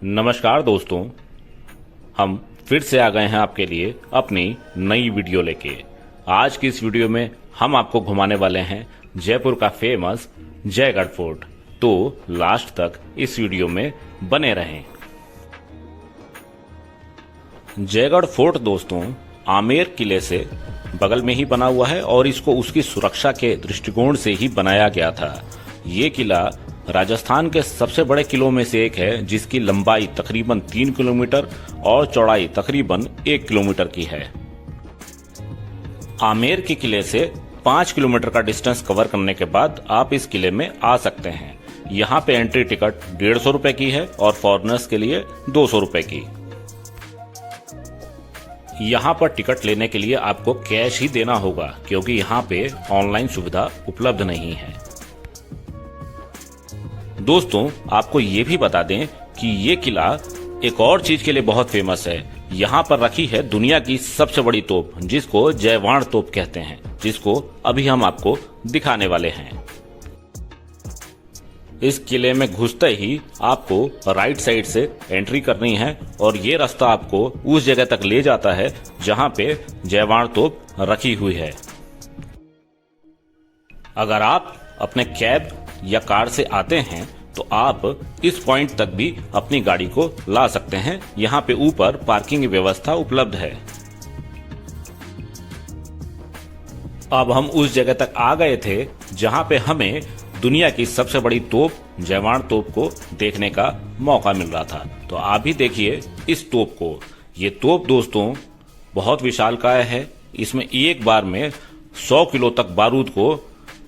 नमस्कार दोस्तों, हम फिर से आ गए हैं आपके लिए अपनी नई वीडियो लेके। आज की इस वीडियो में हम आपको घुमाने वाले हैं जयपुर का फेमस जयगढ़ फोर्ट। तो लास्ट तक इस वीडियो में बने रहें। जयगढ़ फोर्ट दोस्तों आमेर किले से बगल में ही बना हुआ है और इसको उसकी सुरक्षा के दृष्टिकोण से ही बनाया गया था। ये किला राजस्थान के सबसे बड़े किलों में से एक है, जिसकी लंबाई तकरीबन 3 किलोमीटर और चौड़ाई तकरीबन 1 किलोमीटर की है। आमेर के किले से 5 किलोमीटर का डिस्टेंस कवर करने के बाद आप इस किले में आ सकते हैं। यहाँ पे एंट्री टिकट 150 रुपए की है और फॉरेनर्स के लिए 200 रुपए की। यहाँ पर टिकट लेने के लिए आपको कैश ही देना होगा, क्योंकि यहाँ पे ऑनलाइन सुविधा उपलब्ध नहीं है। दोस्तों आपको ये भी बता दें कि ये किला एक और चीज के लिए बहुत फेमस है। यहाँ पर रखी है दुनिया की सबसे बड़ी तोप, जिसको जयवाण तोप कहते हैं, जिसको अभी हम आपको दिखाने वाले हैं। इस किले में घुसते ही आपको राइट साइड से एंट्री करनी है और ये रास्ता आपको उस जगह तक ले जाता है जहाँ पे जयवाण तोप रखी हुई है। अगर आप अपने कैब या कार से आते हैं तो आप इस पॉइंट तक भी अपनी गाड़ी को ला सकते हैं। यहाँ पे ऊपर पार्किंग की व्यवस्था उपलब्ध है। अब हम उस जगह तक आ गए थे जहाँ पे हमें दुनिया की सबसे बड़ी तोप जयवाण तोप को देखने का मौका मिल रहा था। तो आप भी देखिए इस तोप को। ये तोप दोस्तों बहुत विशालकाय है। इसमें एक बार में 100 किलो तक बारूद को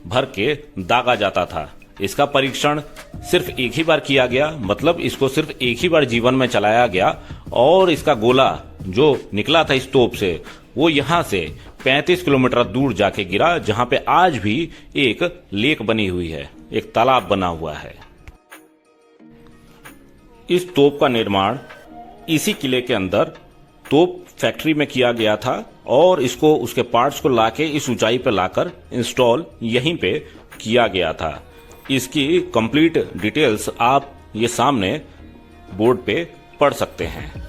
भर के दागा जाता था। इसका परीक्षण सिर्फ एक ही बार किया गया, मतलब इसको सिर्फ एक ही बार जीवन में चलाया गया और इसका गोला जो निकला था इस तोप से वो यहाँ से 35 किलोमीटर दूर जाके गिरा, जहाँ पे आज भी एक लेक बनी हुई है, एक तालाब बना हुआ है। इस तोप का निर्माण इसी किले के अंदर तोप फैक्ट्री में किया गया था और इसको उसके पार्ट्स को लाके इस ऊंचाई पर लाकर इंस्टॉल यहीं पे किया गया था। इसकी कंप्लीट डिटेल्स आप ये सामने बोर्ड पे पढ़ सकते हैं।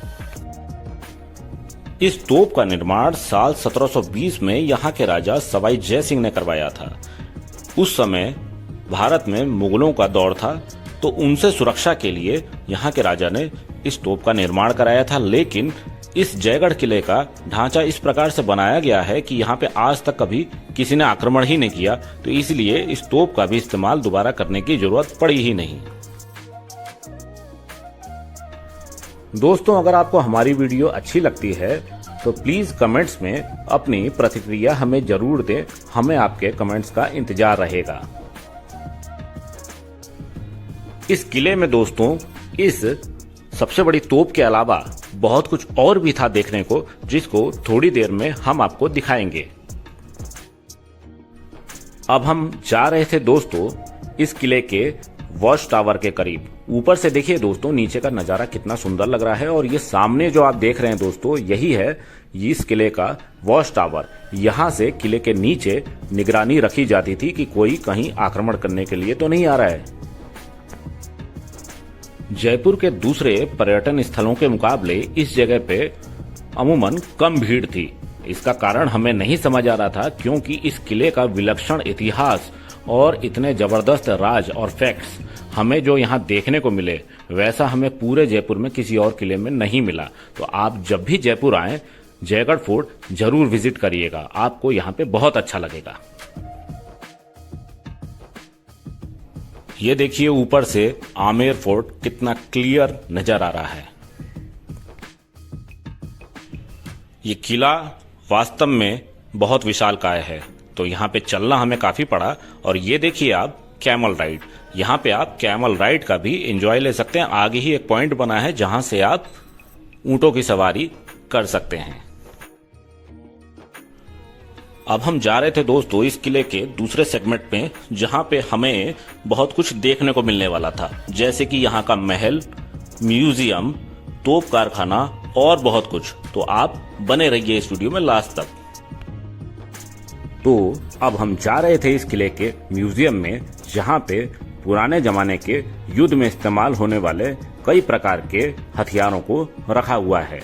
इस तोप का निर्माण साल 1720 में यहाँ के राजा सवाई जय सिंह ने करवाया था। उस समय भारत में मुगलों का दौर था, तो उनसे सुरक्षा के लिए यहाँ के राजा ने इस तोप का निर्माण कराया था। लेकिन इस जयगढ़ किले का ढांचा इस प्रकार से बनाया गया है कि यहाँ पे आज तक कभी किसी ने आक्रमण ही नहीं किया, तो इसलिए इस तोप का भी इस्तेमाल दोबारा करने की जरूरत पड़ी ही नहीं। दोस्तों अगर आपको हमारी वीडियो अच्छी लगती है तो प्लीज कमेंट्स में अपनी प्रतिक्रिया हमें जरूर दें। हमें आपके कमेंट्स का इंतजार रहेगा। इस किले में दोस्तों इस सबसे बड़ी तोप के अलावा बहुत कुछ और भी था देखने को, जिसको थोड़ी देर में हम आपको दिखाएंगे। अब हम जा रहे थे दोस्तों इस किले के वॉच टावर के करीब। ऊपर से देखिए दोस्तों नीचे का नजारा कितना सुंदर लग रहा है और ये सामने जो आप देख रहे हैं दोस्तों यही है इस किले का वॉच टावर। यहाँ से किले के नीचे निगरानी रखी जाती थी कि कोई कहीं आक्रमण करने के लिए तो नहीं आ रहा है। जयपुर के दूसरे पर्यटन स्थलों के मुकाबले इस जगह पे अमूमन कम भीड़ थी। इसका कारण हमें नहीं समझ आ रहा था, क्योंकि इस किले का विलक्षण इतिहास और इतने जबरदस्त राज और फैक्ट्स हमें जो यहाँ देखने को मिले वैसा हमें पूरे जयपुर में किसी और किले में नहीं मिला। तो आप जब भी जयपुर आए जयगढ़ फोर्ट जरूर विजिट करिएगा, आपको यहाँ पे बहुत अच्छा लगेगा। ये देखिए ऊपर से आमेर फोर्ट कितना क्लियर नजर आ रहा है। ये किला वास्तव में बहुत विशालकाय है, तो यहाँ पे चलना हमें काफी पड़ा। और ये देखिए आप कैमल राइड, यहाँ पे आप कैमल राइड का भी एंजॉय ले सकते हैं। आगे ही एक पॉइंट बना है जहां से आप ऊंटों की सवारी कर सकते हैं। अब हम जा रहे थे दोस्तों इस किले के दूसरे सेगमेंट में, जहां पे हमें बहुत कुछ देखने को मिलने वाला था, जैसे कि यहाँ का महल, म्यूजियम, तोप कारखाना और बहुत कुछ। तो आप बने रहिए इस वीडियो में लास्ट तक। तो अब हम जा रहे थे इस किले के म्यूजियम में, जहां पे पुराने जमाने के युद्ध में इस्तेमाल होने वाले कई प्रकार के हथियारों को रखा हुआ है।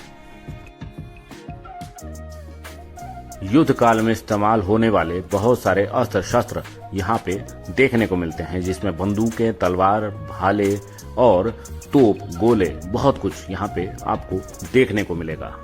युद्ध काल में इस्तेमाल होने वाले बहुत सारे अस्त्र शस्त्र यहाँ पे देखने को मिलते हैं, जिसमें बंदूकें, तलवार, भाले और तोप, गोले, बहुत कुछ यहाँ पे आपको देखने को मिलेगा।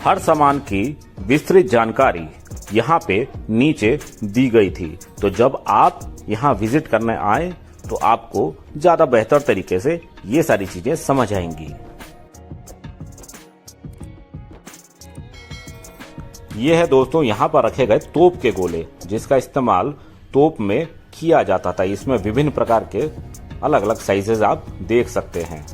हर सामान की विस्तृत जानकारी यहाँ पे नीचे दी गई थी, तो जब आप यहाँ विजिट करने आए तो आपको ज्यादा बेहतर तरीके से ये सारी चीजें समझ आएंगी। ये है दोस्तों यहाँ पर रखे गए तोप के गोले, जिसका इस्तेमाल तोप में किया जाता था। इसमें विभिन्न प्रकार के अलग अलग साइजेस आप देख सकते हैं।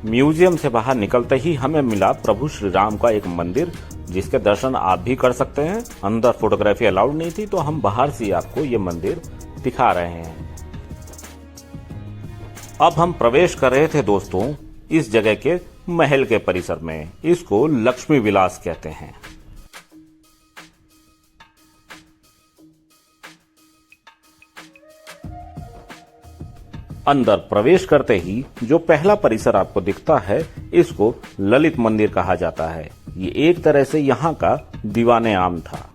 म्यूजियम से बाहर निकलते ही हमें मिला प्रभु श्री राम का एक मंदिर, जिसके दर्शन आप भी कर सकते हैं। अंदर फोटोग्राफी अलाउड नहीं थी, तो हम बाहर से आपको ये मंदिर दिखा रहे हैं। अब हम प्रवेश कर रहे थे दोस्तों इस जगह के महल के परिसर में। इसको लक्ष्मी विलास कहते हैं। अंदर प्रवेश करते ही जो पहला परिसर आपको दिखता है, इसको ललित मंदिर कहा जाता है। ये एक तरह से यहाँ का दीवाने आम था।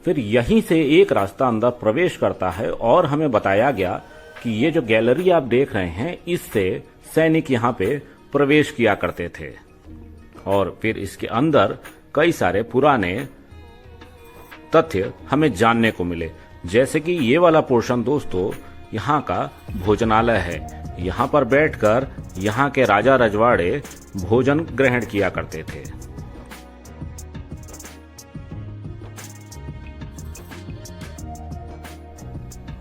फिर यहीं से एक रास्ता अंदर प्रवेश करता है और हमें बताया गया कि ये जो गैलरी आप देख रहे हैं, इससे सैनिक यहाँ पे प्रवेश किया करते थे। और फिर इसके अंदर कई सारे पुराने तथ्य हमें जानने को मिले, जैसे कि ये वाला पोर्शन दोस्तों यहाँ का भोजनालय है। यहाँ पर बैठकर यहाँ के राजा रजवाड़े भोजन ग्रहण किया करते थे।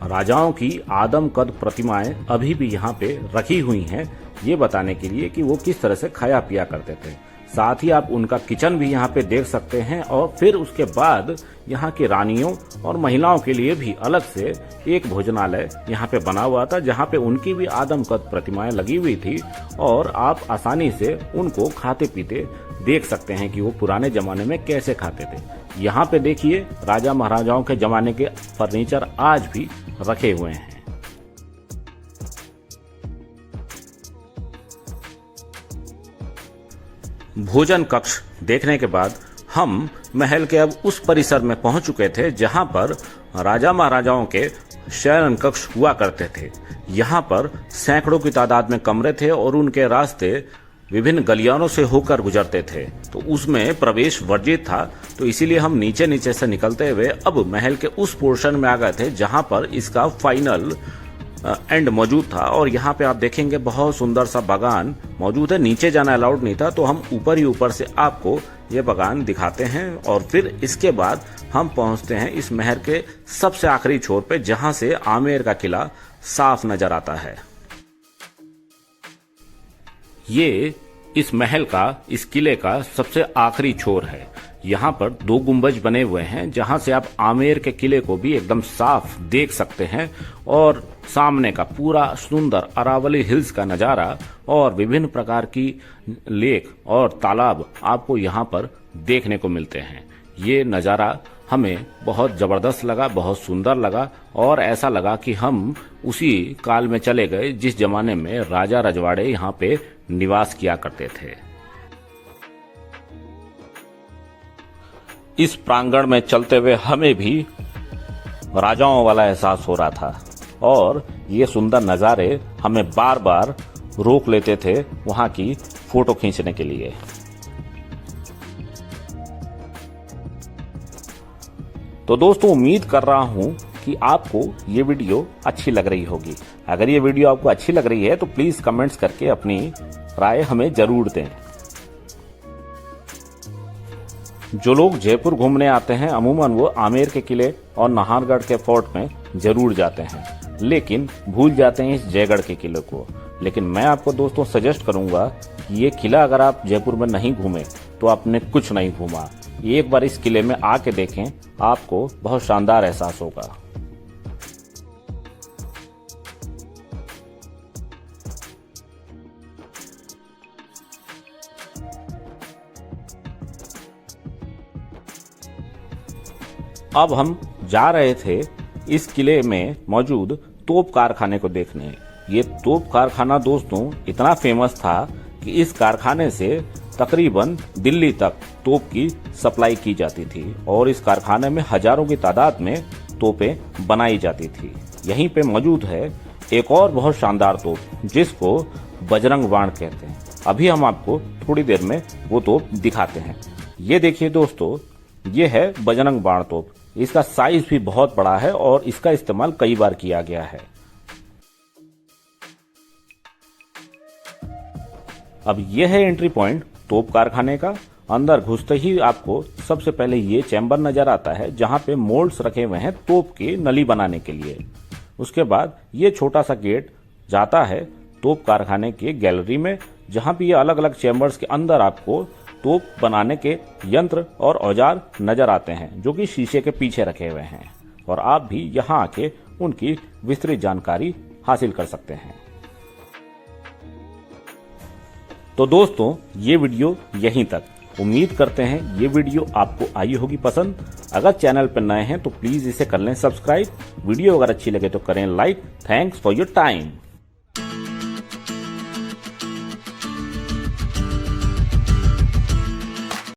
राजाओं की आदमकद प्रतिमाएं अभी भी यहाँ पे रखी हुई हैं, ये बताने के लिए कि वो किस तरह से खाया पिया करते थे। साथ ही आप उनका किचन भी यहाँ पे देख सकते हैं। और फिर उसके बाद यहाँ की रानियों और महिलाओं के लिए भी अलग से एक भोजनालय यहाँ पे बना हुआ था, जहाँ पे उनकी भी आदमकद प्रतिमाएं लगी हुई थी और आप आसानी से उनको खाते पीते देख सकते हैं कि वो पुराने जमाने में कैसे खाते थे। यहाँ पे देखिए राजा महाराजाओं के जमाने के फर्नीचर आज भी रखे हुए हैं। भोजन कक्ष देखने के बाद हम महल के अब उस परिसर में पहुंच चुके थे, जहां पर राजा महाराजाओं के शयन कक्ष हुआ करते थे। यहां पर सैकड़ों की तादाद में कमरे थे और उनके रास्ते विभिन्न गलियारों से होकर गुजरते थे, तो उसमें प्रवेश वर्जित था। तो इसीलिए हम नीचे नीचे से निकलते हुए अब महल के उस पोर्शन में आ गए थे जहां पर इसका फाइनल एंड मौजूद था। और यहाँ पे आप देखेंगे बहुत सुंदर सा बागान मौजूद है। नीचे जाना अलाउड नहीं था, तो हम ऊपर ही ऊपर से आपको ये बागान दिखाते हैं। और फिर इसके बाद हम पहुंचते हैं इस महल के सबसे आखिरी छोर पे, जहां से आमेर का किला साफ नजर आता है। ये इस महल का, इस किले का सबसे आखिरी छोर है। यहाँ पर 2 गुंबज बने हुए हैं, जहां से आप आमेर के किले को भी एकदम साफ देख सकते हैं। और सामने का पूरा सुंदर अरावली हिल्स का नजारा और विभिन्न प्रकार की लेक और तालाब आपको यहाँ पर देखने को मिलते हैं। ये नजारा हमें बहुत जबरदस्त लगा, बहुत सुंदर लगा और ऐसा लगा कि हम उसी काल में चले गए जिस जमाने में राजा रजवाड़े यहाँ पे निवास किया करते थे। इस प्रांगण में चलते हुए हमें भी राजाओं वाला एहसास हो रहा था और ये सुंदर नज़ारे हमें बार बार रोक लेते थे वहां की फोटो खींचने के लिए। तो दोस्तों उम्मीद कर रहा हूं कि आपको ये वीडियो अच्छी लग रही होगी। अगर ये वीडियो आपको अच्छी लग रही है तो प्लीज कमेंट्स करके अपनी राय हमें जरूर दें। जो लोग जयपुर घूमने आते हैं अमूमन वो आमेर के किले और नाहरगढ़ के फोर्ट में जरूर जाते हैं, लेकिन भूल जाते हैं इस जयगढ़ के किले को। लेकिन मैं आपको दोस्तों सजेस्ट करूंगा कि ये किला अगर आप जयपुर में नहीं घूमे तो आपने कुछ नहीं घूमा। एक बार इस किले में आके देखें, आपको बहुत शानदार एहसास होगा। अब हम जा रहे थे इस किले में मौजूद तोप कारखाने को देखने। ये तोप कारखाना दोस्तों इतना फेमस था कि इस कारखाने से तकरीबन दिल्ली तक तोप की सप्लाई की जाती थी और इस कारखाने में हजारों की तादाद में तोपें बनाई जाती थी। यहीं पे मौजूद है एक और बहुत शानदार तोप जिसको बजरंग बाण कहते हैं। अभी हम आपको थोड़ी देर में वो तोप दिखाते हैं। ये देखिए दोस्तों, ये है बजरंग बाण तोप। इसका साइज भी बहुत बड़ा है और इसका इस्तेमाल कई बार किया गया है। अब ये है एंट्री पॉइंट तोप कारखाने का। अंदर घुसते ही आपको सबसे पहले ये चैम्बर नजर आता है जहां पे मोल्ड्स रखे हुए हैं तोप के नली बनाने के लिए। उसके बाद ये छोटा सा गेट जाता है तोप कारखाने के गैलरी में, जहां भी ये अलग अलग चैम्बर्स के अंदर आपको तोप बनाने के यंत्र और औजार नजर आते हैं जो कि शीशे के पीछे रखे हुए हैं और आप भी यहां आके उनकी विस्तृत जानकारी हासिल कर सकते हैं। तो दोस्तों, ये वीडियो यहीं तक। उम्मीद करते हैं ये वीडियो आपको आई होगी पसंद। अगर चैनल पर नए हैं तो प्लीज इसे कर लें सब्सक्राइब। वीडियो अगर अच्छी लगे तो करें like. Thanks for your time.